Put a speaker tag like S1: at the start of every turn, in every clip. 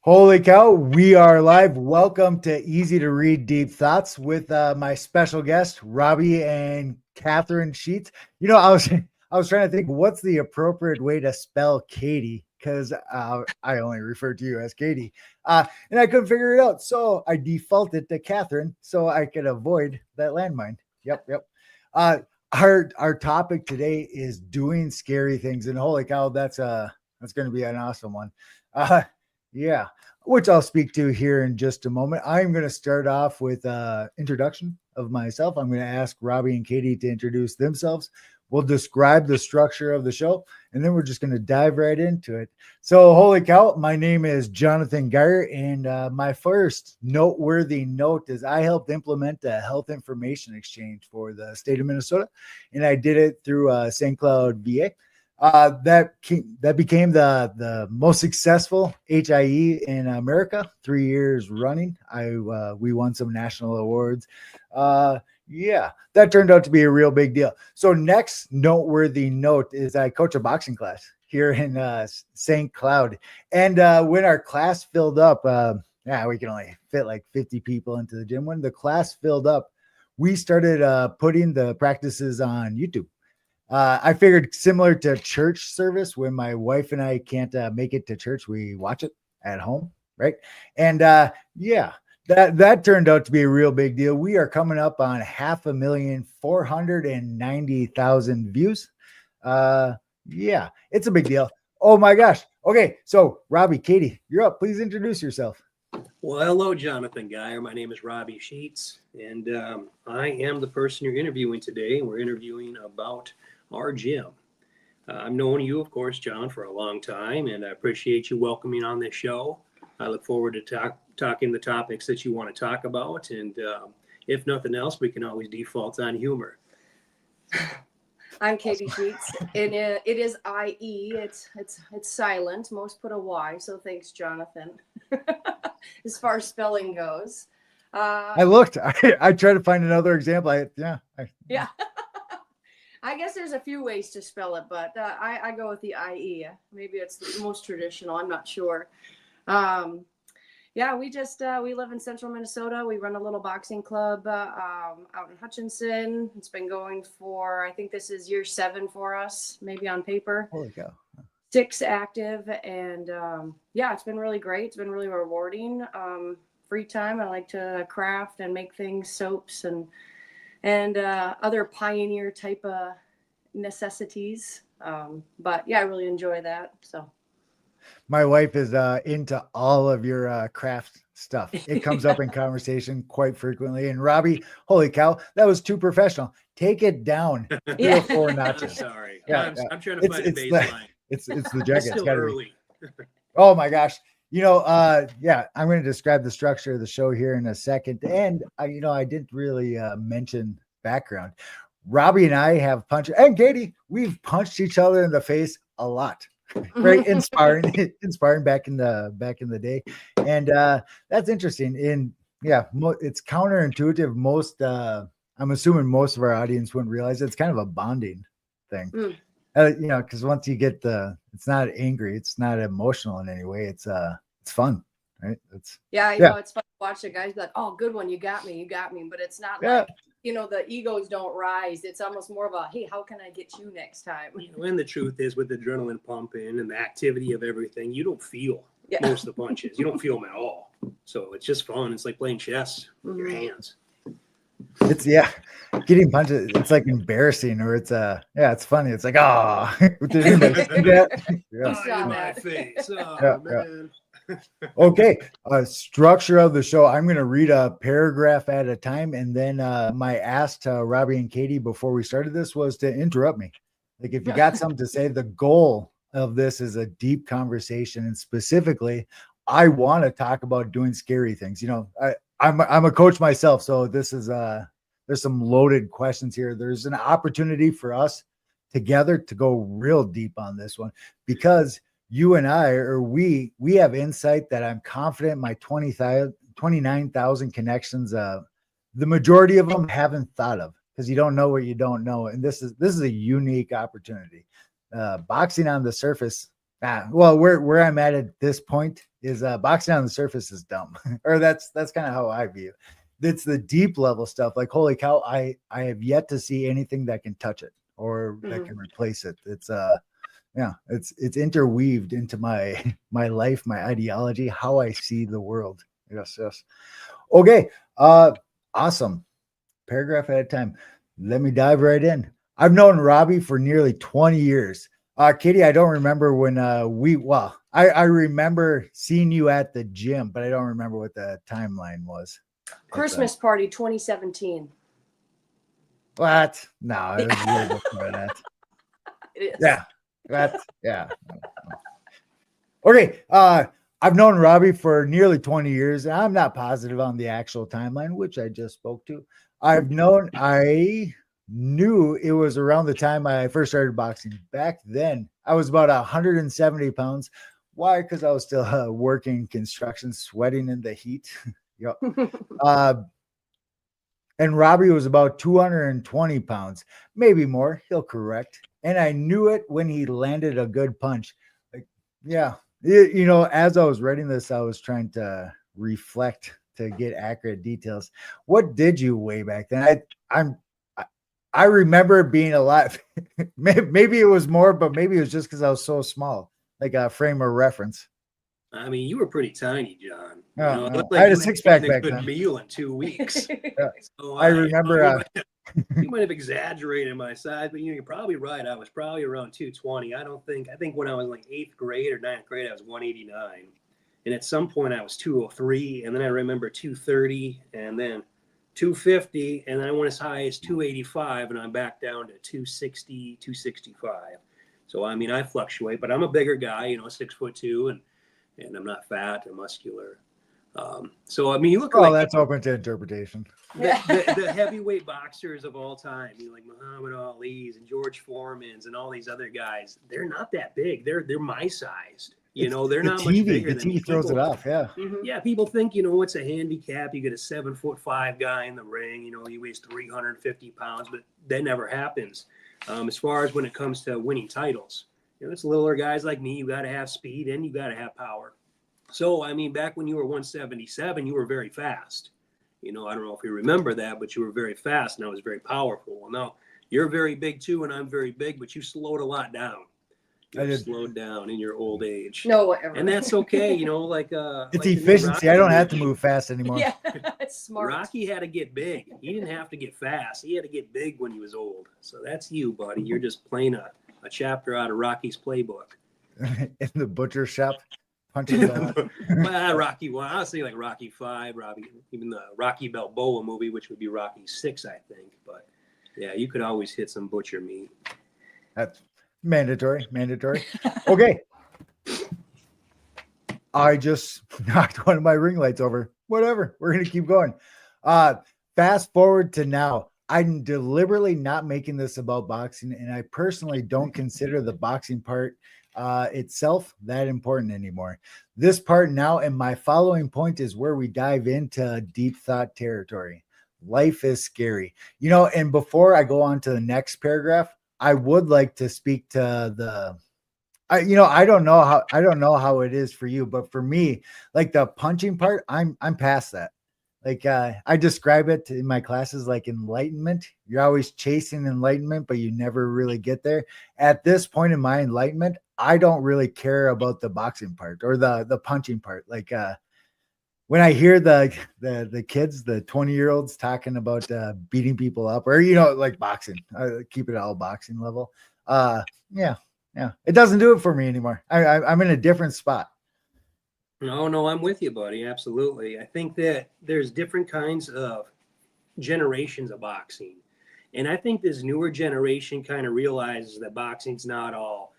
S1: Holy cow, we are live. Welcome to Easy to Read Deep Thoughts with my special guest, Robbie and Catherine Sheets. I was trying to think what's the appropriate way to spell Katie because I only refer to you as Katie, and I couldn't figure it out. So I defaulted to Catherine so I could avoid that landmine. Yep. Uh, our topic today is doing scary things, and holy cow, that's going to be an awesome one. Yeah, which I'll speak to here in just a moment. I'm going to start off with introduction of myself. I'm going to ask Robbie and Katie to introduce themselves. We'll describe the structure of the show, and then we're just going to dive right into it. So, holy cow, my name is Jonathan Geyer, and my first noteworthy note is I helped implement a health information exchange for the state of Minnesota, and I did it through St. Cloud VA. That became the most successful HIE in America 3 years running. We won some national awards. Yeah, that turned out to be a real big deal. So next noteworthy note is I coach a boxing class here in St. Cloud, and when our class filled up, we can only fit like 50 people into the gym. When the class filled up, we started putting the practices on YouTube. I figured similar to church service, when my wife and I can't make it to church, we watch it at home, right? And that turned out to be a real big deal. We are coming up on 5,490,000 views. Yeah, it's a big deal. Oh my gosh. Okay, so Robbie, Katie, you're up. Please introduce yourself.
S2: Well, hello, Jonathan Geyer. My name is Robbie Sheets, and I am the person you're interviewing today. We're interviewing about our gym. I've known you, of course, John, for a long time, and I appreciate you welcoming on this show. I look forward to talking the topics that you want to talk about, and if nothing else, we can always default on humor.
S3: I'm Katie Sheets, and it is IE. It's silent. Most put a Y, so thanks, Jonathan. As far as spelling goes,
S1: I looked. I tried to find another example.
S3: Yeah. I guess there's a few ways to spell it, but I go with the IE. Maybe it's the most traditional. I'm not sure. Yeah, we live in central Minnesota. We run a little boxing club out in Hutchinson. It's been going for, I think this is year 7 for us, maybe on paper.
S1: Holy cow.
S3: 6 active, and it's been really great. It's been really rewarding. Free time, I like to craft and make things, soaps and other pioneer type of necessities. But yeah, I really enjoy that. So
S1: my wife is into all of your craft stuff. It comes up in conversation quite frequently. And Robbie, holy cow, that was too professional. Take it down 3 or 4 notches.
S2: Sorry.
S1: Yeah,
S2: I'm trying to find a baseline.
S1: It's the jacket.
S2: It's still early.
S1: Oh my gosh. I'm going to describe the structure of the show here in a second. And I didn't really mention background. Robbie and I have punched, and Katie, we've punched each other in the face a lot. Right, inspiring back in the day, and that's interesting. It's counterintuitive. I'm assuming most of our audience wouldn't realize it's kind of a bonding thing. Because once you get it's not angry, it's not emotional in any way. It's fun, right? It's
S3: fun to watch the guys be like, "Oh, good one, you got me," but it's not like the egos don't rise. It's almost more of a, hey, how can I get you next time?
S2: And the truth is, with adrenaline pumping and the activity of everything, you don't feel most of the punches. You don't feel them at all. So it's just fun. It's like playing chess with your hands.
S1: It's getting punches. It's like embarrassing, or it's it's funny. It's like, oh,
S2: my face. Oh, man.
S1: Okay, structure of the show. I'm going to read a paragraph at a time, and then my ask to Robbie and Katie before we started this was to interrupt me. Like, if you got something to say, the goal of this is a deep conversation, and specifically, I want to talk about doing scary things. I'm a coach myself, so this is there's some loaded questions here. There's an opportunity for us together to go real deep on this one, because you and I, or we have insight that I'm confident my 29,000 connections, the majority of them haven't thought of, because you don't know what you don't know. And this is a unique opportunity. Boxing on the surface Well, where I'm at this point is boxing on the surface is dumb, or that's kind of how I view. It's the deep level stuff. Like, holy cow, I have yet to see anything that can touch it or that can replace it. It's yeah, it's interweaved into my my life, my ideology, how I see the world. Yes. Okay. Awesome. Paragraph at a time. Let me dive right in. I've known Robbie for nearly 20 years. Katie, I don't remember when I remember seeing you at the gym, but I don't remember what the timeline was.
S3: Christmas party 2017.
S1: What? No, it was a little before that.
S3: It is.
S1: Yeah. Yeah. Okay. I've known Robbie for nearly 20 years, and I'm not positive on the actual timeline, which I just spoke to. I knew it was around the time I first started boxing. Back then, I was about 170 pounds. Why? Because I was still working construction, sweating in the heat. Yep. And Robbie was about 220 pounds, maybe more. He'll correct. And I knew it when he landed a good punch. Like, yeah. As I was writing this, I was trying to reflect to get accurate details. What did you weigh back then? I remember being a lot. Maybe it was more, but maybe it was just because I was so small, like a frame of reference.
S2: I mean, you were pretty tiny, John.
S1: It looked
S2: like
S1: I had a
S2: you
S1: six-pack
S2: eaten
S1: back
S2: good
S1: then.
S2: meal in 2 weeks. So
S1: I remember.
S2: You might have exaggerated my size, but you're probably right. I was probably around 220. I think when I was like 8th grade or 9th grade, I was 189. And at some point I was 203. And then I remember 230 and then 250. And then I went as high as 285 and I'm back down to 260, 265. So, I mean, I fluctuate, but I'm a bigger guy, 6'2", and I'm not fat or muscular. So, I mean, you look
S1: Oh,
S2: like
S1: that's open to interpretation.
S2: the heavyweight boxers of all time, like Muhammad Ali's and George Foreman's and all these other guys. They're not that big. They're my sized. They're not much bigger than me.
S1: The TV throws it off. Yeah.
S2: Yeah, people think it's a handicap. You get a 7'5" guy in the ring. He weighs 350 pounds, but that never happens. As far as when it comes to winning titles, it's littler guys like me. You got to have speed and you got to have power. So, I mean, back when you were 177, you were very fast. I don't know if you remember that, but you were very fast and I was very powerful. Well, now you're very big too, and I'm very big, but you slowed a lot down. You slowed down in your old age.
S3: No, whatever.
S2: And that's okay. It's
S1: like efficiency. I don't have to move fast anymore.
S3: Yeah, it's smart.
S2: Rocky had to get big. He didn't have to get fast. He had to get big when he was old. So that's you, buddy. You're just playing a chapter out of Rocky's playbook.
S1: In the butcher shop. Punching
S2: Rocky 1. I was thinking like Rocky 5, even the Rocky Balboa movie, which would be Rocky 6, I think. But yeah, you could always hit some butcher meat.
S1: That's mandatory. Okay. I just knocked one of my ring lights over. Whatever. We're going to keep going. Fast forward to now. I'm deliberately not making this about boxing, and I personally don't consider the boxing part itself that important anymore. This part now and my following point is where we dive into deep thought territory. Life is scary, and before I go on to the next paragraph, I would like to speak to I don't know how it is for you, but for me, like the punching part, I'm past that. Like I describe it in my classes like enlightenment. You're always chasing enlightenment, but you never really get there. At this point in my enlightenment, I don't really care about the boxing part or the punching part. Like when I hear the kids, the 20-year-olds talking about beating people up or like boxing, keep it all boxing level. Yeah, it doesn't do it for me anymore. I'm in a different spot.
S2: No, I'm with you, buddy. Absolutely. I think that there's different kinds of generations of boxing. And I think this newer generation kind of realizes that boxing's not all,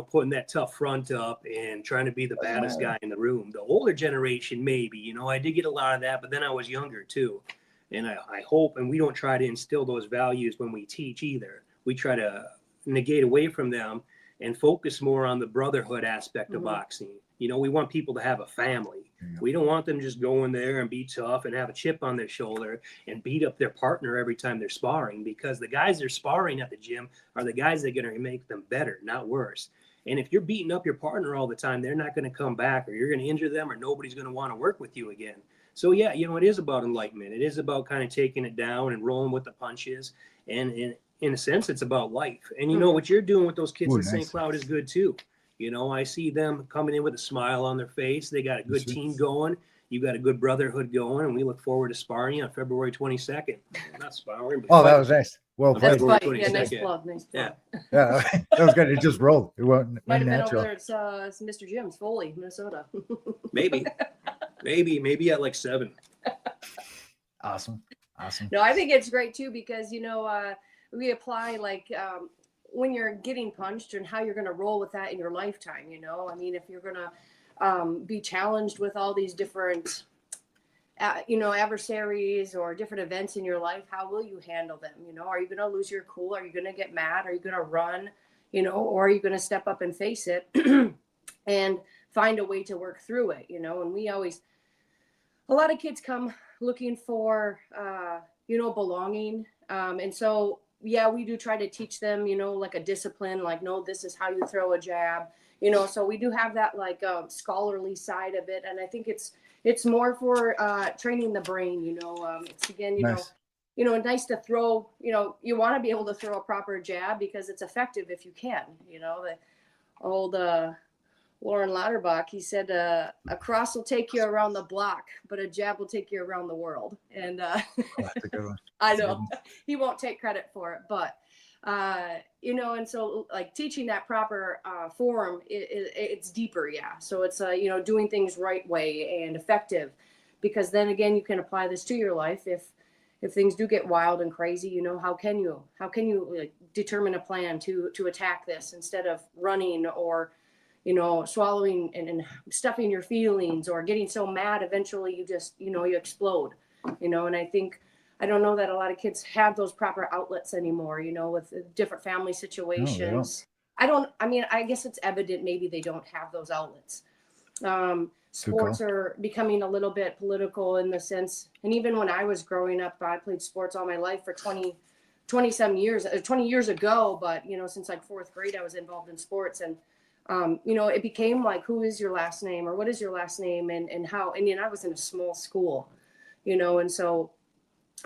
S2: putting that tough front up and trying to be the baddest guy in the room. The older generation, maybe, I did get a lot of that, but then I was younger too. And I hope, and we don't try to instill those values when we teach either. We try to negate away from them and focus more on the brotherhood aspect of boxing. We want people to have a family. We don't want them just going there and be tough and have a chip on their shoulder and beat up their partner every time they're sparring, because the guys they're sparring at the gym are the guys that are going to make them better, not worse. And if you're beating up your partner all the time, they're not going to come back, or you're going to injure them, or nobody's going to want to work with you again. So yeah, it is about enlightenment. It is about kind of taking it down and rolling with the punches. And in a sense, it's about life. And what you're doing with those kids
S1: Ooh,
S2: in St.
S1: nice.
S2: Cloud is good too. I see them coming in with a smile on their face. They got a good team going. You got a good brotherhood going, and we look forward to sparring you on February 22nd. Not sparring, but
S1: Oh, that was nice. Well
S3: That's
S1: played.
S2: February
S3: fine. Yeah, nice
S2: 22nd.
S3: plug. Nice plug.
S2: Yeah.
S1: Yeah, that was good. It just rolled. It went
S3: Might have been
S1: natural.
S3: over there. It's Mr. Jim's, Foley, Minnesota.
S2: Maybe at like 7.
S1: Awesome.
S3: No, I think it's great too because we apply when you're getting punched and how you're going to roll with that in your lifetime. I mean, if you're going to be challenged with all these different adversaries or different events in your life, how will you handle them? Are you going to lose your cool? Are you going to get mad? Are you going to run? Or are you going to step up and face it and find a way to work through it? And a lot of kids come looking for, belonging. And so, yeah, we do try to teach them, like a discipline, like, no, this is how you throw a jab, so we do have that scholarly side of it. And I think it's more for training the brain, it's again,
S1: Nice.
S3: Nice to throw, you want to be able to throw a proper jab because it's effective if you can, the old, Lauren Lauterbach, he said, a cross will take you around the block, but a jab will take you around the world. And
S1: That's a good one.
S3: I know he won't take credit for it, but and so teaching that proper form, it's deeper. Yeah. So it's, doing things right way and effective, because then again, you can apply this to your life. If things do get wild and crazy, how can you determine a plan to attack this instead of running or, swallowing and stuffing your feelings or getting so mad, eventually you just, you explode, and I don't know that a lot of kids have those proper outlets anymore, with different family situations. I guess it's evident maybe they don't have those outlets. Sports are becoming a little bit political in the sense, and even when I was growing up, I played sports all my life for 20 some years, 20 years ago, but, since fourth grade, I was involved in sports, and it became who is your last name or what is your last name and how, and I was in a small school, and so,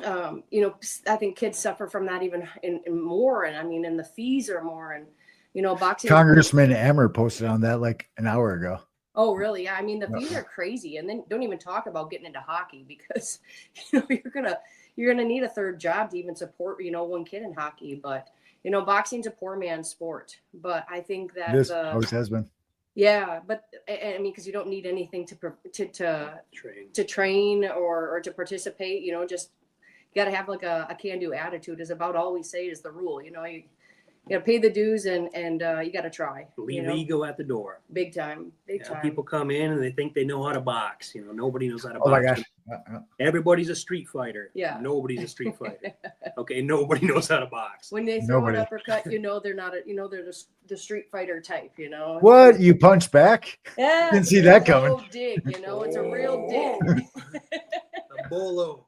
S3: I think kids suffer from that even in more. And the fees are more, and, boxing.
S1: Congressman Emmer posted on that an hour ago.
S3: Oh, really? Yeah. The fees are crazy. And then don't even talk about getting into hockey because, you're going to need a third job to even support, one kid in hockey, but boxing's a poor man's sport, but I think that
S1: This always has been.
S3: yeah, but because you don't need anything to train or to participate, just you got to have a can-do attitude is about all we say is the rule. You got to pay the dues and you got to try.
S2: Leave the ego at the door.
S3: Big time.
S2: People come in and they think they know how to box. Nobody knows how to box.
S1: Oh my gosh.
S2: Everybody's a street fighter.
S3: Yeah.
S2: Nobody's a street fighter. Okay. Nobody knows how to box.
S3: When they throw an uppercut, they're not they're the street fighter type,
S1: What? You punch back?
S3: Yeah.
S1: Didn't see that coming.
S3: It's a dig, it's a real dig.
S2: A bolo.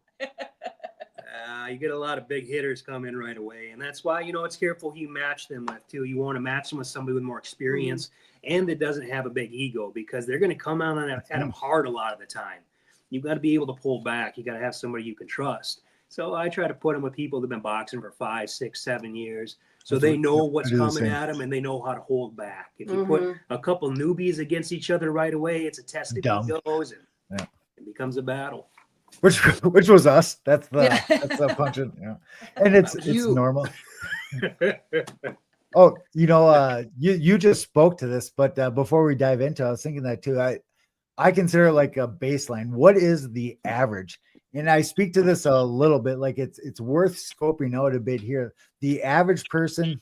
S2: You get a lot of big hitters come in right away. And that's why, it's careful who you match them with, too. You want to match them with somebody with more experience and that doesn't have a big ego, because they're going to come out at them hard a lot of the time. You've got to be able to pull back. You got to have somebody you can trust. So I try to put them with people that have been boxing for 5, 6, 7 years. So they know what's coming at them and they know how to hold back. If you put a couple newbies against each other right away, it's a test of egos and it becomes a battle.
S1: Which was us. That's the punching. Yeah. And it's normal. Oh, you just spoke to this, but before we dive into it, I was thinking that too. I consider it a baseline. What is the average? And I speak to this a little bit, it's worth scoping out a bit here. The average person,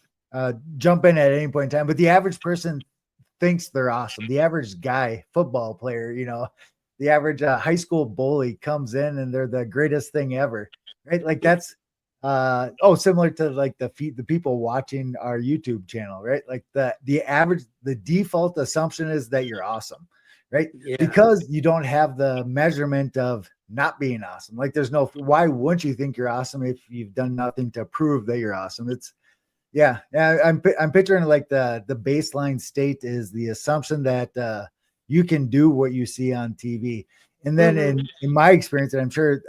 S1: jump in at any point in time, but the average person thinks they're awesome. The average guy, football player, the average high school bully comes in and they're the greatest thing ever, right? That's similar to the people watching our YouTube channel, right? The default assumption is that you're awesome, right?
S2: Yeah.
S1: Because you don't have the measurement of not being awesome. Why wouldn't you think you're awesome if you've done nothing to prove that you're awesome? Yeah, yeah. I'm picturing like the baseline state is the assumption that you can do what you see on TV, and then
S3: Mhm.
S1: in my experience, and I'm sure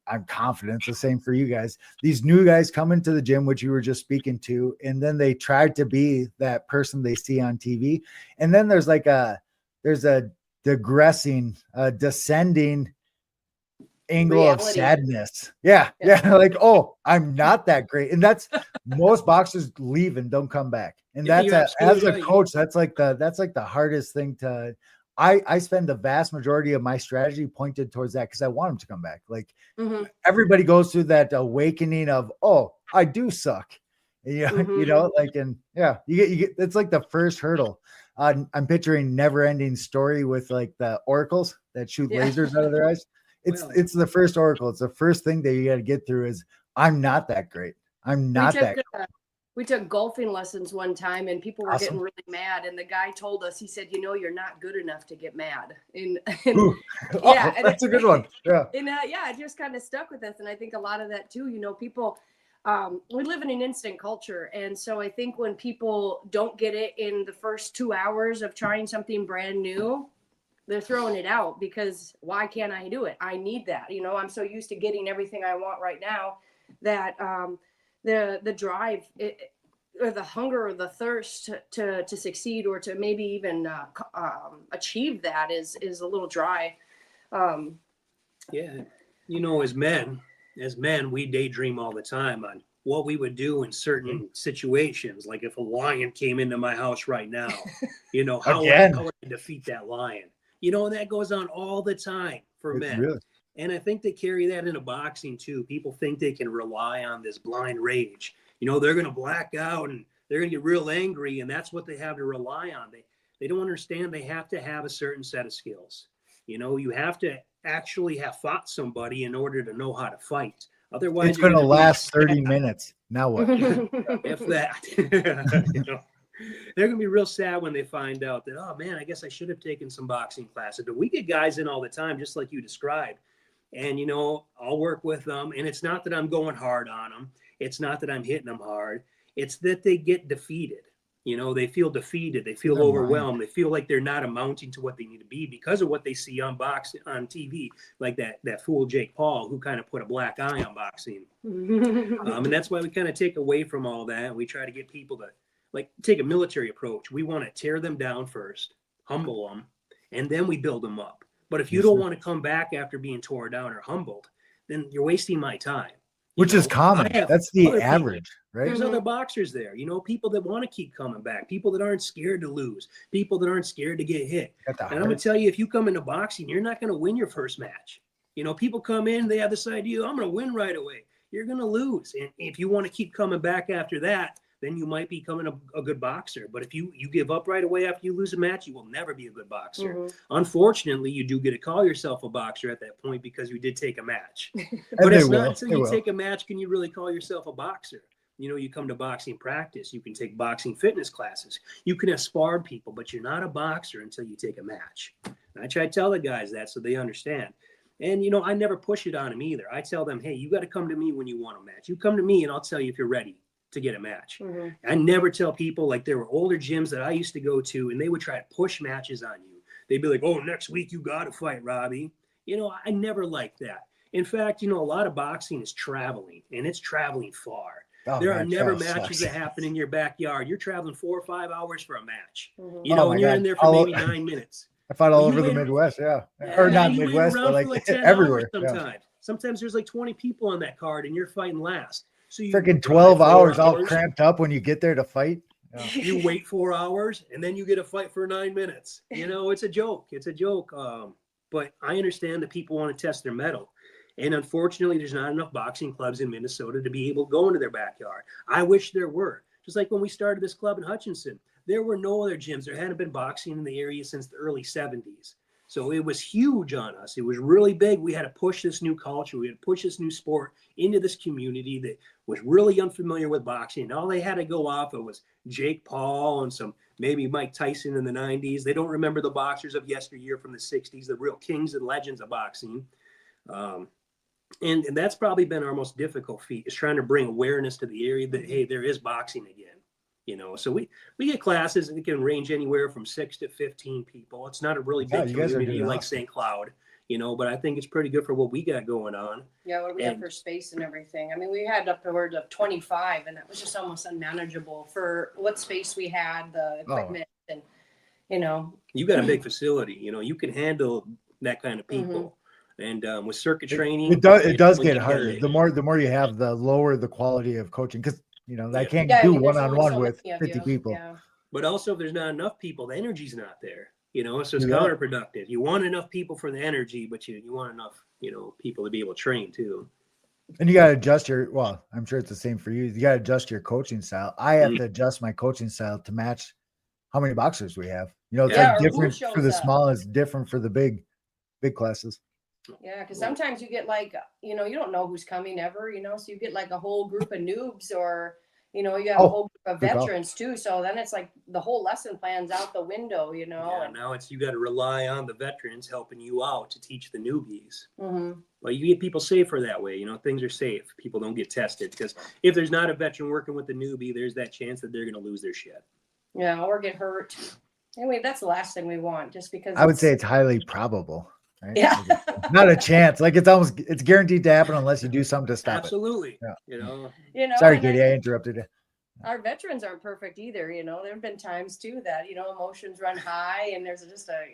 S1: I'm confident it's the same for you guys. These new guys come into the gym, which you were just speaking to, and then they try to be that person they see on TV, and then there's a digressing, descending angle of
S3: Reality.
S1: sadness. Yeah,
S3: Yeah.
S1: yeah. Like, oh, I'm not that great. And that's most boxers leave and don't come back. And
S2: Yeah,
S1: that's
S2: you're
S1: as
S2: absolutely
S1: a
S2: right.
S1: coach, that's like the hardest thing to I spend the vast majority of my strategy pointed towards that because I want them to come back. Like
S3: Mhm.
S1: everybody goes through that awakening of, oh, I do suck.
S3: Mhm.
S1: Like, and yeah, you get it's like the first hurdle. I'm picturing never ending story with like the oracles that shoot
S3: Yeah.
S1: lasers out of their eyes.
S2: Well,
S1: It's the first oracle. It's the first thing that you got to get through is I'm not that great. I'm
S3: We
S1: not
S3: took
S1: that
S3: we took golfing lessons one time, and people were getting
S1: awesome.
S3: really mad. And the guy told us, he said, "You're not good enough to get mad." And
S1: Ooh.
S3: yeah,
S1: Oh,
S3: and
S1: that's a good one. Yeah.
S3: yeah, it just kind of stuck with us. And I think a lot of that too. People, we live in an instant culture, and so I think when people don't get it in the first 2 hours of trying something brand new, they're throwing it out because why can't I do it? I need that. I'm so used to getting everything I want right now that the drive or the hunger or the thirst to succeed or to maybe even achieve that is a little dry. Um,
S2: yeah, as men, we daydream all the time on what we would do in certain situations. Like if a lion came into my house right now, how
S1: Again.
S2: would I defeat that lion? And that goes on all the time for
S1: It
S2: men.
S1: really.
S2: And I think they carry that into boxing too. People think they can rely on this blind rage. They're going to black out and they're going to get real angry, and that's what they have to rely on. They don't understand they have to have a certain set of skills. You have to actually have fought somebody in order to know how to fight.
S1: It's
S2: Otherwise, you're
S1: going
S2: going
S1: to
S2: to be
S1: last 30 minutes. Now what?
S2: if that. They're going to be real sad when they find out that, oh man, I guess I should have taken some boxing classes. But we get guys in all the time, just like you described. And, I'll work with them. And it's not that I'm going hard on them. It's not that I'm hitting them hard. It's that they get defeated. They feel defeated. They feel
S1: Their mind.
S2: overwhelmed. They feel like they're not amounting to what they need to be because of what they see on TV, like that fool Jake Paul, who kind of put a black eye on boxing. And that's why we kind of take away from all that. We try to get people to like take a military approach. We want to tear them down first, humble them, and then we build them up. But if you
S1: Yes,
S2: don't
S1: sir.
S2: want to come back after being torn down or humbled, then you're wasting my time.
S1: Which is
S2: I
S1: common.
S2: have
S1: That's the
S2: other people.
S1: average, right?
S2: There's other boxers there, people that want to keep coming back, people that aren't scared to lose, people that aren't scared to get hit.
S1: Got the
S2: And I'm going
S1: heart.
S2: to tell you, if you come into boxing, you're not going to win your first match. People come in, they have this idea, I'm going to win right away. You're going to lose. And if you want to keep coming back after that, then you might be becoming a good boxer. But if you give up right away after you lose a match, you will never be a good boxer.
S3: Mhm.
S2: Unfortunately, you do get to call yourself a boxer at that point because you did take a match.
S1: And
S2: But
S1: they
S2: it's
S1: will.
S2: not until
S1: They
S2: you
S1: will.
S2: take a match can you really call yourself a boxer. You come to boxing practice. You can take boxing fitness classes. You can have sparred people, but you're not a boxer until you take a match. And I try to tell the guys that so they understand. And, I never push it on them either. I tell them, hey, you got to come to me when you want a match. You come to me and I'll tell you if you're ready to get a match.
S3: Mhm.
S2: I never tell people, like there were older gyms that I used to go to and they would try to push matches on you. They'd be like, oh, next week you got to fight, Robbie. I never liked that. In fact, a lot of boxing is traveling and it's traveling far.
S1: Oh,
S2: There
S1: man,
S2: are never
S1: travel
S2: matches
S1: sucks.
S2: that happen in your backyard. You're traveling 4 or 5 hours for a match,
S3: Mhm.
S1: Oh, my
S2: and you're
S1: God.
S2: in there for maybe 9 minutes.
S1: I fought all
S2: Well, you
S1: over the
S2: wait-
S1: Midwest, yeah. Or
S2: Yeah,
S1: not
S2: you wait
S1: Midwest, but
S2: around
S1: like
S2: for like 10
S1: everywhere.
S2: hours
S1: Yeah.
S2: sometimes. Sometimes there's like 20 people on that card and you're fighting last. So you
S1: Freaking
S2: drive
S1: 12
S2: 4
S1: hours all
S2: hours,
S1: cramped up when you get there to fight. Yeah.
S2: you wait 4 hours and then you get a fight for 9 minutes. It's a joke. It's a joke. But I understand that people want to test their mettle. And unfortunately, there's not enough boxing clubs in Minnesota to be able to go into their backyard. I wish there were. Just like when we started this club in Hutchinson, there were no other gyms. There hadn't been boxing in the area since the early 70s. So it was huge on us. It was really big. We had to push this new culture. We had to push this new sport into this community that was really unfamiliar with boxing. And all they had to go off of was Jake Paul and some maybe Mike Tyson in the 90s. They don't remember the boxers of yesteryear from the 60s, the real kings and legends of boxing. And that's probably been our most difficult feat, is trying to bring awareness to the area that, hey, there is boxing again. So we get classes and it can range anywhere from 6 to 15 people. It's not a really
S1: Yeah,
S2: big
S1: you guys are
S2: community
S1: doing
S2: like
S1: awesome.
S2: St. Cloud, but I think it's pretty good for what we got going on.
S3: Yeah, what do we have
S2: And-
S3: for space and everything? I mean, we had upwards of 25, and that was just almost unmanageable for what space we had, the equipment, and
S2: You got a big facility, you can handle that kind of people. And with circuit training,
S1: It does
S2: when
S1: get
S2: you
S1: harder.
S2: get-
S1: The more you have, the lower the quality of coaching, because I can't
S3: Yeah, I
S1: do
S3: mean, there's only
S1: one-on-one
S3: so
S1: with
S3: many of
S1: 50
S3: you.
S1: people.
S3: Yeah.
S2: But also, if there's not enough people, the energy's not there. So it's
S1: Yeah.
S2: counterproductive. You want enough people for the energy, but you want enough, people to be able to train too.
S1: And you got to adjust I'm sure it's the same for you. You got to adjust your coaching style. I have to adjust my coaching style to match how many boxers we have. It's
S3: Yeah,
S1: like
S3: or who
S1: different for
S3: shows
S1: the
S3: up.
S1: small, it's different for the big classes.
S3: Yeah, because sometimes you get like, you don't know who's coming ever, so you get like a whole group of noobs, or, you have a whole group of
S1: good call.
S3: veterans too. So then it's like the whole lesson plan's out the window,
S2: Yeah,
S3: and
S2: now you got to rely on the veterans helping you out to teach the newbies.
S3: Mhm.
S2: Well, you get people safer that way. Things are safe. People don't get tested, because if there's not a veteran working with the newbie, there's that chance that they're going to lose their shit.
S3: Yeah, or get hurt. Anyway, that's the last thing we want, just because
S1: I would say it's highly probable. Right?
S3: Yeah.
S1: Not a chance. Like it's guaranteed to happen unless you do something to stop
S2: Absolutely.
S1: it.
S3: and
S1: Sorry, Katie, I interrupted you.
S3: our veterans aren't perfect either. There have been times too that, emotions run high, and there's just a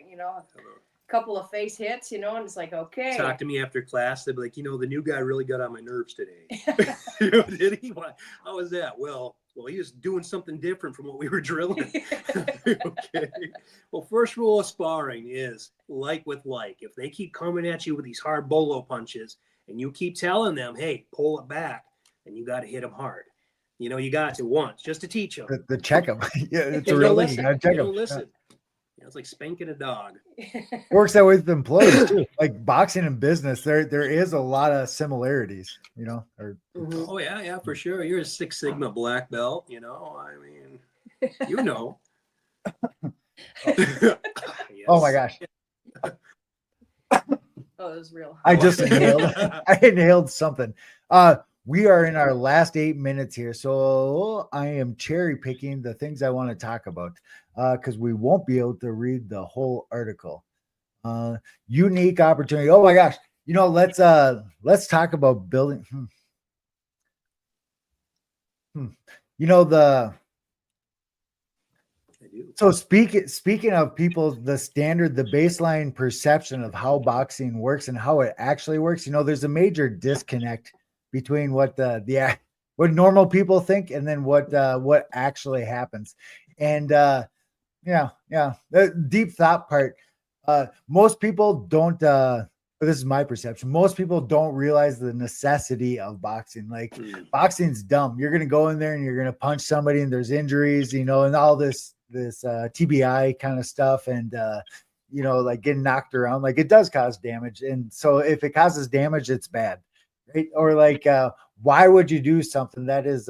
S3: couple of face hits, and it's like, okay.
S2: Talk to me after class. They'd be like, the new guy really got on my nerves today. Did he? How was that? Well, he was doing something different from what we were drilling. Okay. Well, first rule of sparring is like with like. If they keep coming at you with these hard bolo punches, and you keep telling them, hey, pull it back, then you got to hit them hard. You got to once, just to teach them.
S1: The check them. Yeah, it's
S2: They
S1: a real
S2: don't
S1: thing. You
S2: listen.
S1: gotta check
S2: They
S1: them.
S2: don't listen. It's like spanking a dog.
S1: Works that way with employees too. Like boxing and business, there is a lot of similarities, or
S3: Mhm.
S2: Oh yeah, for sure. You're a Six Sigma black belt. I mean,
S1: Oh my gosh.
S3: Oh, it was real.
S1: I just inhaled something. We are in our last 8 minutes here, so I am cherry picking the things I want to talk about because we won't be able to read the whole article. Unique opportunity. Oh my gosh. Let's talk about building. So speaking of people, the baseline perception of how boxing works and how it actually works, there's a major disconnect between what what normal people think and then what actually happens. And the deep thought part, most people don't this is my perception. Most people don't realize the necessity of boxing. Like boxing's dumb. You're going to go in there and you're going to punch somebody and there's injuries, and all this TBI kind of stuff. And, like getting knocked around, like it does cause damage. And so if it causes damage, it's bad. Right. Or like, why would you do something that is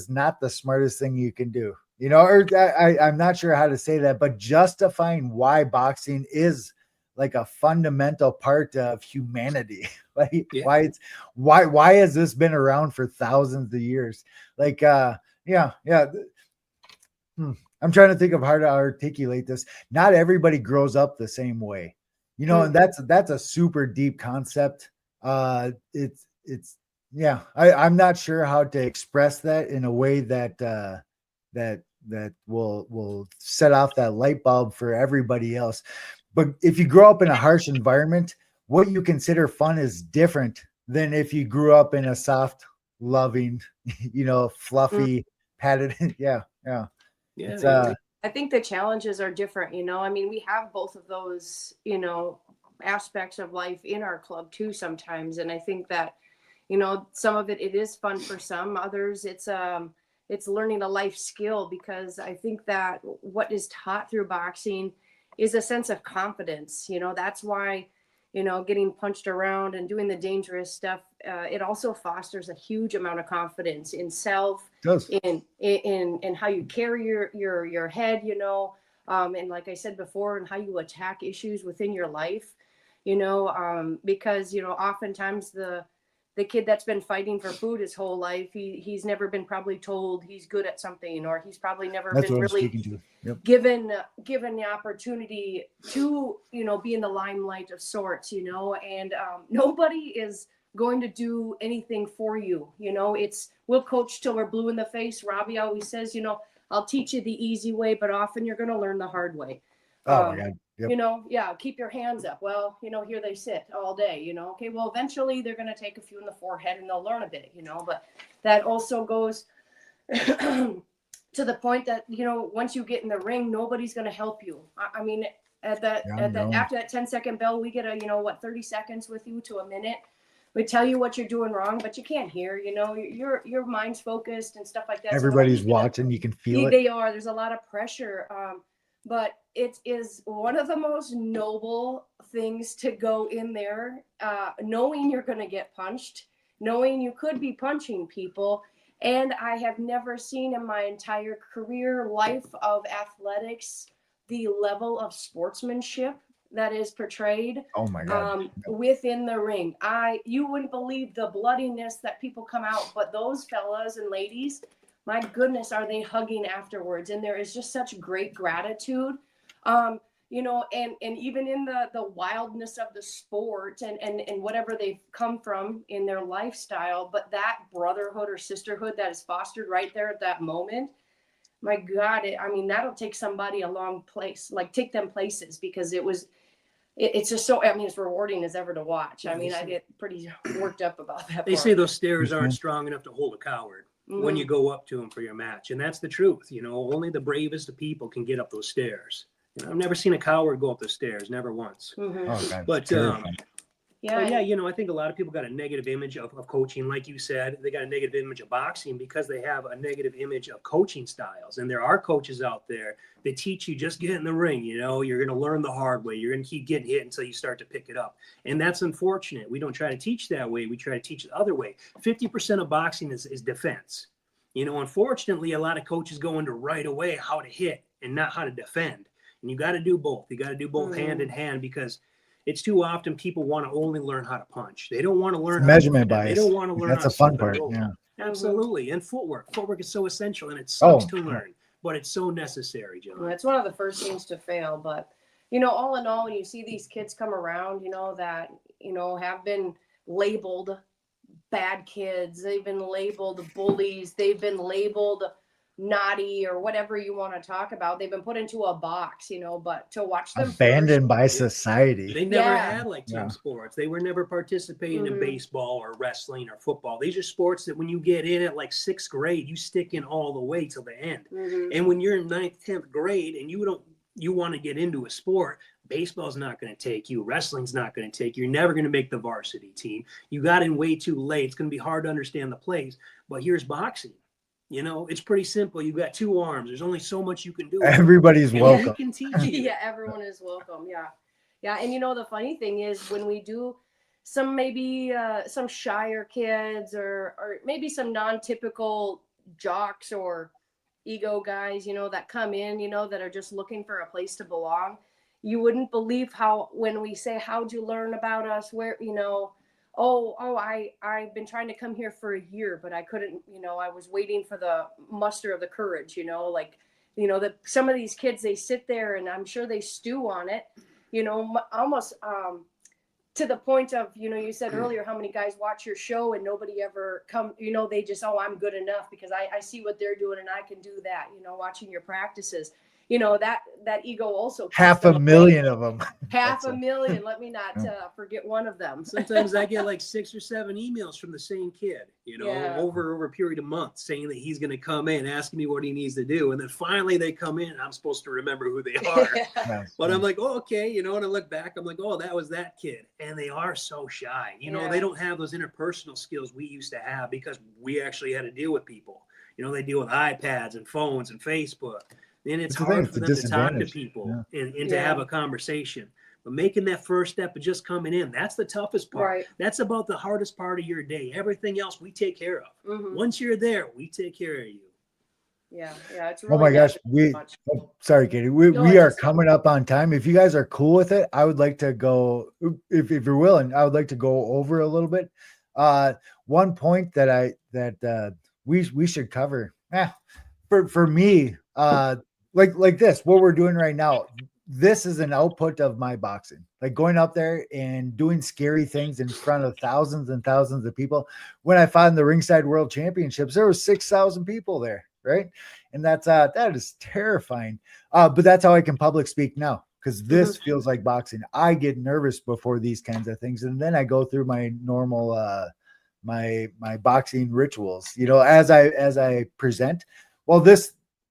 S1: not the smartest thing you can do? Or I'm not sure how to say that, but justifying why boxing is like a fundamental part of humanity. Like why has this been around for thousands of years? Like, I'm trying to think of how to articulate this. Not everybody grows up the same way, and that's a super deep concept. I'm not sure how to express that in a way that will set off that light bulb for everybody else. But if you grow up in a harsh environment, what you consider fun is different than if you grew up in a soft, loving, fluffy, padded. Yeah.
S3: I think the challenges are different. I mean, we have both of those, aspects of life in our club too sometimes. And I think that, some of it is fun for some. Others, it's learning a life skill, because I think that what is taught through boxing is a sense of confidence. That's why, getting punched around and doing the dangerous stuff, it also fosters a huge amount of confidence in self, in how you carry your head, and like I said before, and how you attack issues within your life, because, oftentimes the kid that's been fighting for food his whole life, he's never been probably told he's good at something, or he's probably never
S1: That's
S3: been
S1: what I'm
S3: really
S1: speaking to. Yep.
S3: given the opportunity to, be in the limelight of sorts, and nobody is going to do anything for you. We'll coach till we're blue in the face. Robbie always says, I'll teach you the easy way, but often you're going to learn the hard way.
S1: Oh my God. Yep.
S3: Keep your hands up. Well, here they sit all day, okay, well, eventually they're going to take a few in the forehead and they'll learn a bit, but that also goes to the point that, once you get in the ring, nobody's going to help you. I mean, after that 10-second bell, we get 30 seconds with you to a minute. We tell you what you're doing wrong, but you can't hear, your mind's focused and stuff like that.
S1: Everybody's watching. You can feel it.
S3: They are. There's a lot of pressure. But it is one of the most noble things to go in there, knowing you're going to get punched, knowing you could be punching people. And I have never seen in my entire career life of athletics the level of sportsmanship that is portrayed
S1: Oh my God.
S3: within the ring. You wouldn't believe the bloodiness that people come out, but those fellas and ladies, my goodness, are they hugging afterwards? And there is just such great gratitude, and even in the wildness of the sport and whatever they've come from in their lifestyle, but that brotherhood or sisterhood that is fostered right there at that moment, my God, that'll take somebody a long place, take them places, because it's just so, it's rewarding as ever to watch. I get pretty worked up about that.
S2: They say those stairs aren't strong enough to hold a coward when you go up to them for your match. And that's the truth. Only the bravest of people can get up those stairs. I've never seen a coward go up the stairs, never once.
S3: Mm-hmm.
S1: Oh God.
S2: But
S3: Yeah.
S2: I think a lot of people got a negative image of coaching. Like you said, they got a negative image of boxing because they have a negative image of coaching styles. And there are coaches out there that teach you just get in the ring. You're going to learn the hard way. You're going to keep getting hit until you start to pick it up. And that's unfortunate. We don't try to teach that way. We try to teach the other way. 50% of boxing is defense. Unfortunately, a lot of coaches go into right away how to hit and not how to defend. And you got to do both. You got to do both hand in hand, because it's too often people want to only learn how to punch. They don't want to learn
S1: measurement bias.
S2: They don't want to learn.
S1: That's
S2: how
S1: the fun
S2: to
S1: part.
S2: roll.
S1: Yeah.
S2: Absolutely. And footwork. Footwork is so essential, and it sucks to learn, but it's so necessary, John.
S3: Well, it's one of the first things to fail. But, all in all, when you see these kids come around, that, have been labeled bad kids, they've been labeled bullies, they've been labeled naughty, or whatever you want to talk about. They've been put into a box, but to watch them
S1: abandoned by society.
S2: They never had team sports. They were never participating in
S3: Mhm.
S2: baseball or wrestling or football. These are sports that when you get in at 6th grade, you stick in all the way till the end.
S3: Mhm.
S2: And when you're in 9th, 10th grade and you want to get into a sport, baseball's not going to take you. Wrestling's not going to take you. You're never going to make the varsity team. You got in way too late. It's going to be hard to understand the plays. But here's boxing. It's pretty simple. You've got 2 arms. There's only so much you can do.
S1: Everybody's welcome.
S2: We can teach you.
S3: Yeah, everyone is welcome. Yeah. And the funny thing is, when we do some some shyer kids or maybe some non-typical jocks or ego guys, that come in, that are just looking for a place to belong, you wouldn't believe how, when we say, how'd you learn about us, where, I've been trying to come here for a year, but I couldn't, I was waiting for the muster of the courage, that some of these kids, they sit there and I'm sure they stew on it, almost to the point of, you said earlier how many guys watch your show and nobody ever come, they just, I'm good enough because I see what they're doing and I can do that, watching your practices. That ego also.
S1: 500,000 of them.
S3: 500,000. Let me not forget one of them.
S2: Sometimes I get 6 or 7 emails from the same kid, over a period of months, saying that he's going to come in, asking me what he needs to do. And then finally they come in and I'm supposed to remember who they are. But I'm like, oh, okay. And I look back, I'm like, oh, that was that kid. And they are so shy. They don't have those interpersonal skills we used to have because we actually had to deal with people. They deal with iPads and phones and Facebook. And it's hard for them to talk to people and to have a conversation. But making that first step of just coming in, that's the toughest part.
S3: Right.
S2: That's about the hardest part of your day. Everything else we take care of.
S3: Mm-hmm.
S2: Once you're there, we take care of you.
S3: Yeah. It's really
S1: Oh my gosh. Sorry, Katie. We are coming up on time. If you guys are cool with it, I would like to go, if you're willing, I would like to go over a little bit One point that we should cover. For me, like this, what we're doing right now, this is an output of my boxing. Like going up there and doing scary things in front of thousands and thousands of people. When I fought in the Ringside World Championships, there were 6,000 people there, right? And that is terrifying. But that's how I can public speak now, because this feels like boxing. I get nervous before these kinds of things, and then I go through my normal my boxing rituals, as I present. Well,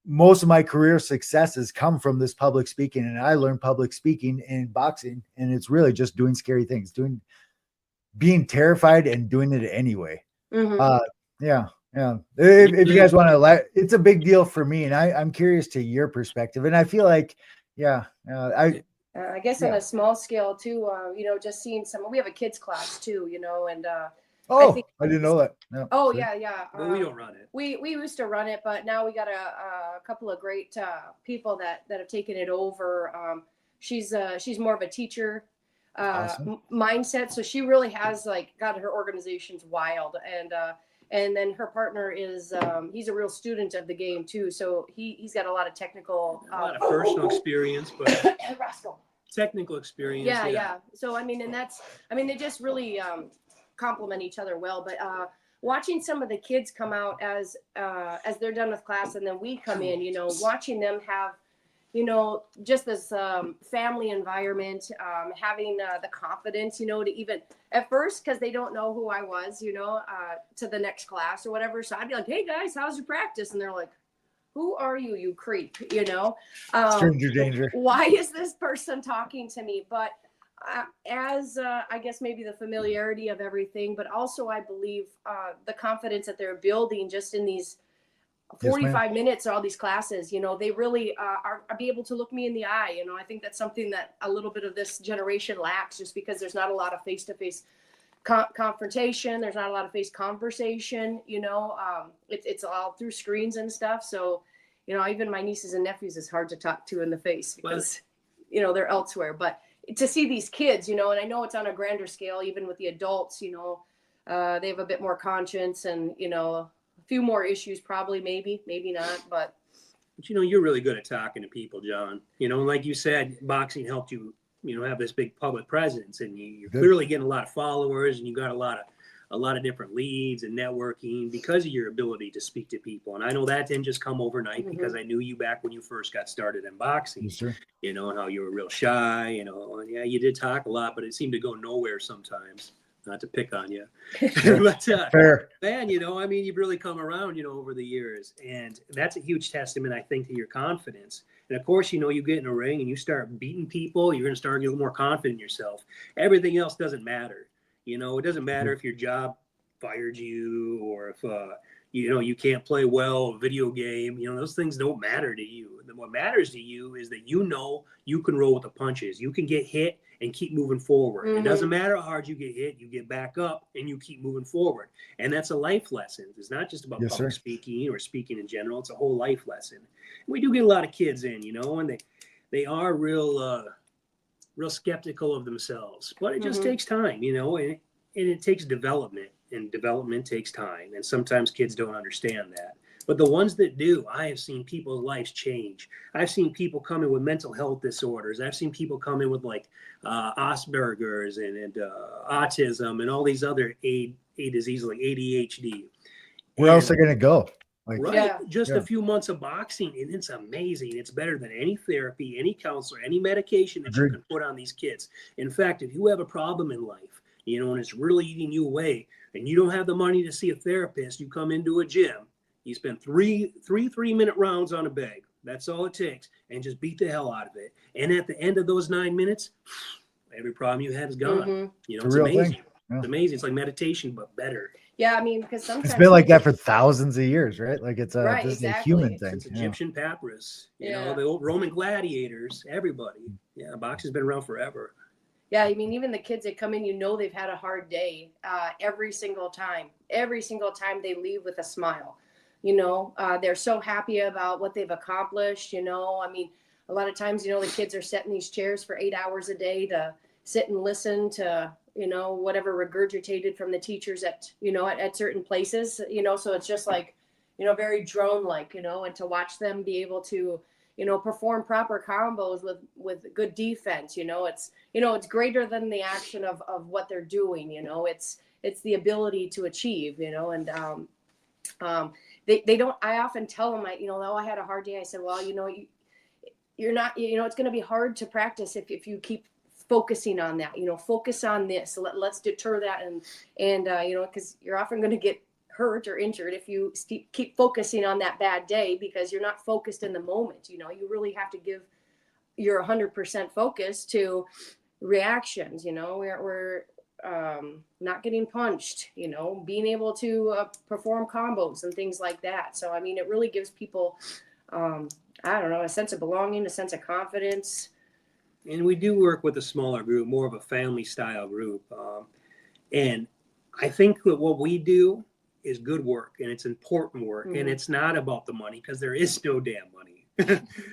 S1: most of my career successes come from this public speaking, and I learned public speaking in boxing, and it's really just doing scary things, being terrified and doing it anyway. Yeah. If you guys want to, it's a big deal for me, and I'm curious to your perspective, and I feel like,
S3: I guess on a small scale too, just seeing we have a kids class too, and
S1: I didn't know that. No,
S3: yeah.
S2: But we don't run it.
S3: We used to run it, but now we got a couple of great people that have taken it over. She's more of a teacher
S1: awesome.
S3: mindset, so she really has got her organizations wild, and then her partner is he's a real student of the game too, so he's got a lot of technical
S2: A lot of personal experience, but
S3: Rascal.
S2: technical experience.
S3: Yeah. So they just really complement each other well. But watching some of the kids come out as they're done with class, and then we come in, watching them have, just this family environment, having the confidence, to even at first, because they don't know who I was, to the next class or whatever. So I'd be like, hey guys, how's your practice? And they're like, who are you, you creep,
S1: Stranger danger.
S3: Why is this person talking to me? But as I guess maybe the familiarity of everything, but also I believe the confidence that they're building just in these 45 minutes or all these classes, they really are be able to look me in the eye. I think that's something that a little bit of this generation lacks, just because there's not a lot of face-to-face confrontation. There's not a lot of face conversation, it's all through screens and stuff. So, even my nieces and nephews is hard to talk to in the face because, they're elsewhere. But to see these kids, and I know it's on a grander scale, even with the adults, they have a bit more conscience and, a few more issues, probably, maybe not, but
S2: you're really good at talking to people, John. Like you said, boxing helped you, have this big public presence, and you're clearly getting a lot of followers, and you got a lot of different leads and networking because of your ability to speak to people. And I know that didn't just come overnight, because I knew you back when you first got started in boxing, and how you were real shy, and you did talk a lot, but it seemed to go nowhere sometimes. Not to pick on you, but
S1: fair.
S2: Man, you've really come around, over the years, and that's a huge testament, I think, to your confidence. And of course, you get in a ring and you start beating people, you're going to start getting more confident in yourself. Everything else doesn't matter. It doesn't matter if your job fired you, or if you can't play well a video game. Those things don't matter to you. What matters to you is that you can roll with the punches. You can get hit and keep moving forward. It doesn't matter how hard you get hit, you get back up and you keep moving forward. And that's a life lesson. It's not just about public speaking or speaking in general. It's a whole life lesson. And we do get a lot of kids in, and they are real skeptical of themselves, but it just takes time, and it takes development, and development takes time. And sometimes kids don't understand that. But the ones that do, I have seen people's lives change. I've seen people come in with mental health disorders. I've seen people come in with Asperger's and autism and all these other A diseases like ADHD.
S1: Where else are they going to go?
S2: A few months of boxing, and it's amazing. It's better than any therapy, any counselor, any medication that you can put on these kids. In fact, if you have a problem in life, and it's really eating you away, and you don't have the money to see a therapist, you come into a gym. You spend three 3-minute rounds on a bag. That's all it takes. And just beat the hell out of it. And at the end of those 9 minutes, every problem you had is gone. It's amazing. Yeah. It's amazing. It's like meditation, but better.
S3: Yeah, because sometimes
S1: it's been like that for thousands of years, right? Like it's a human thing.
S2: It's Egyptian papyrus. The old Roman gladiators, everybody. Yeah, boxing's been around forever.
S3: Yeah, even the kids that come in, they've had a hard day every single time. Every single time they leave with a smile. They're so happy about what they've accomplished. A lot of times, the kids are sitting in these chairs for 8 hours a day to, sit and listen to, whatever regurgitated from the teachers at certain places, so it's just like, very drone like, and to watch them be able to, perform proper combos with good defense, it's greater than the action of what they're doing, it's the ability to achieve, and they don't, I often tell them, I had a hard day. I said, well, you're not, it's going to be hard to practice if you keep focusing on that, focus on this. Let's deter that. And because you're often going to get hurt or injured if you keep focusing on that bad day, because you're not focused in the moment. You really have to give your 100% focus to reactions. We're not getting punched, being able to perform combos and things like that. So, it really gives people, a sense of belonging, a sense of confidence.
S2: And we do work with a smaller group, more of a family style group. And I think that what we do is good work, and it's important work. And it's not about the money, because there is no damn money.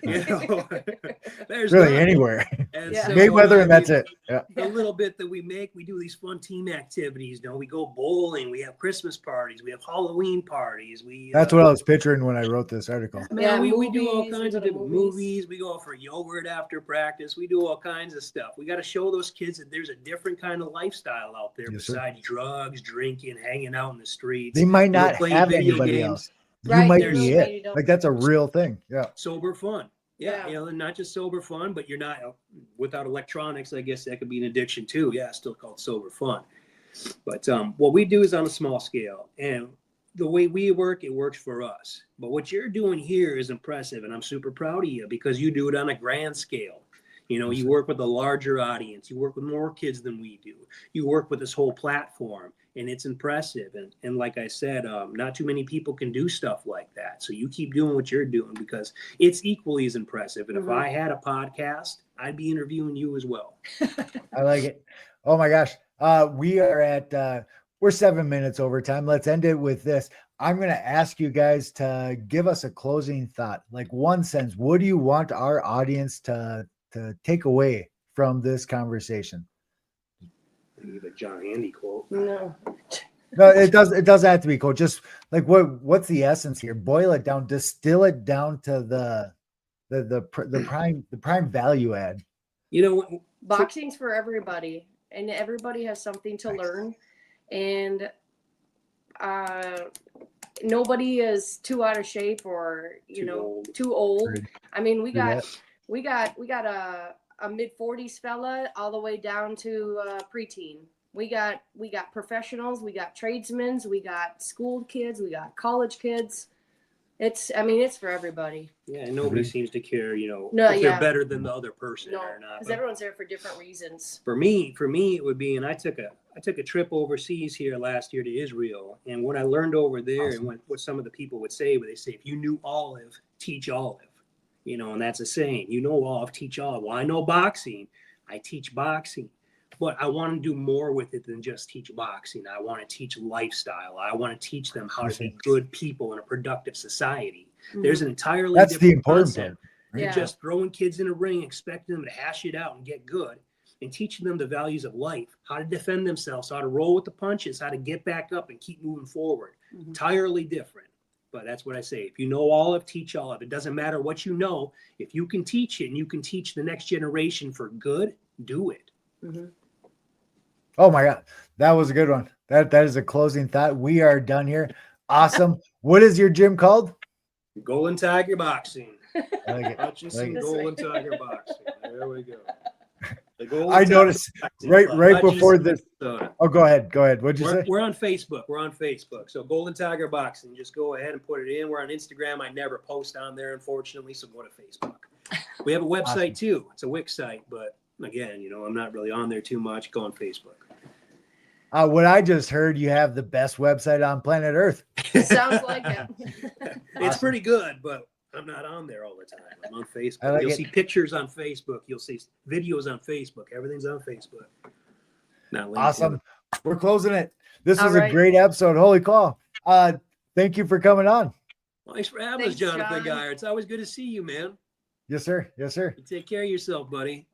S2: There's
S1: really
S2: nothing.
S1: Anywhere.
S2: And
S3: Yeah.
S2: so,
S1: Mayweather, and that's it. Yeah.
S2: the little bit that we make, we do these fun team activities. We go bowling, we have Christmas parties, we have Halloween parties.
S1: That's what I was picturing when I wrote this article.
S2: Man, we do all
S3: movies,
S2: kinds of
S3: we go to
S2: different movies. We go out for yogurt after practice. We do all kinds of stuff. We got to show those kids that there's a different kind of lifestyle out there,
S1: Yes, sir.
S2: besides drugs, drinking, hanging out in the streets.
S1: They might not
S2: playing
S1: have
S2: video
S1: anybody
S2: games.
S1: else. You
S3: Right,
S1: might
S2: there's
S1: be
S3: somebody
S1: it.
S3: don't-
S1: Like, that's a real thing. Yeah.
S2: Sober fun. Yeah,
S3: Yeah.
S2: and not just sober fun, but you're not without electronics. I guess that could be an addiction too. Yeah, it's still called sober fun. But what we do is on a small scale, and the way we work, it works for us. But what you're doing here is impressive, and I'm super proud of you, because you do it on a grand scale. You work with a larger audience. You work with more kids than we do. You work with this whole platform, and it's impressive. And like I said, not too many people can do stuff like that. So you keep doing what you're doing, because it's equally as impressive. And if I had a podcast, I'd be interviewing you as well.
S1: I like it. Oh my gosh. We are at, we're 7 minutes over time. Let's end it with this. I'm going to ask you guys to give us a closing thought, like one sentence. What do you want our audience to take away from this conversation?
S2: Leave a John Handy quote.
S3: No.
S1: No, it doesn't have to be cool. Just like what's the essence here? Boil it down, distill it down to the prime value add.
S3: Boxing's for everybody, and everybody has something to learn, and nobody is too out of shape or too old. We got a mid-40s fella all the way down to preteen. We got professionals, we got tradesmen, we got school kids, we got college kids. It's for everybody.
S2: Yeah, and nobody seems to care, if
S3: yeah.
S2: they're better than the other person
S3: No,
S2: or not.
S3: because everyone's there for different reasons.
S2: For me, it would be, and I took a trip overseas here last year to Israel, and what I learned over there,
S1: Awesome.
S2: and what some of the people would say, they say, if you knew olive, teach olive, and that's a saying. You know olive, teach olive. Well, I know boxing, I teach boxing, but I want to do more with it than just teach boxing. I want to teach lifestyle. I want to teach them how to be good people in a productive society. There's an entirely
S1: That's
S2: different
S1: the important
S2: concept
S1: part.
S3: Yeah.
S2: just throwing kids in a ring, expecting them to hash it out and get good, and teaching them the values of life, how to defend themselves, how to roll with the punches, how to get back up and keep moving forward. Entirely different. But that's what I say. If you know olive, teach olive. It doesn't matter what you know. If you can teach it and you can teach the next generation for good, do it.
S1: Oh my God. That was a good one. That is a closing thought. We are done here. Awesome. What is your gym called?
S2: Golden Tiger Boxing.
S1: I like it.
S2: Hutchinson
S3: This
S2: Golden
S3: way.
S2: Tiger Boxing. There we go. The Golden
S1: I
S2: Tiger
S1: noticed
S2: Boxing
S1: right
S2: Club,
S1: before
S2: Hutchinson,
S1: this.
S2: Minnesota.
S1: Oh, go ahead. What'd you say?
S2: We're on Facebook. So Golden Tiger Boxing. Just go ahead and put it in. We're on Instagram. I never post on there, unfortunately, so go to Facebook. We have a website
S1: Awesome.
S2: too. It's a Wix site, but again, I'm not really on there too much. Go on Facebook.
S1: What I just heard, you have the best website on planet Earth.
S3: Sounds like it.
S2: It's pretty good, but I'm not on there all the time. I'm on Facebook.
S1: I like
S2: You'll
S1: it.
S2: see pictures on Facebook. You'll see videos on Facebook. Everything's on Facebook. Not LinkedIn.
S1: Awesome. We're closing it. This
S3: All
S1: was a
S3: right.
S1: great episode. Holy call. Thank you for coming on.
S2: Thanks for having us,
S3: Thanks,
S2: Jonathan
S3: John.
S2: Geyer. It's always good to see you, man.
S1: Yes, sir. Yes, sir.
S2: You take care of yourself, buddy.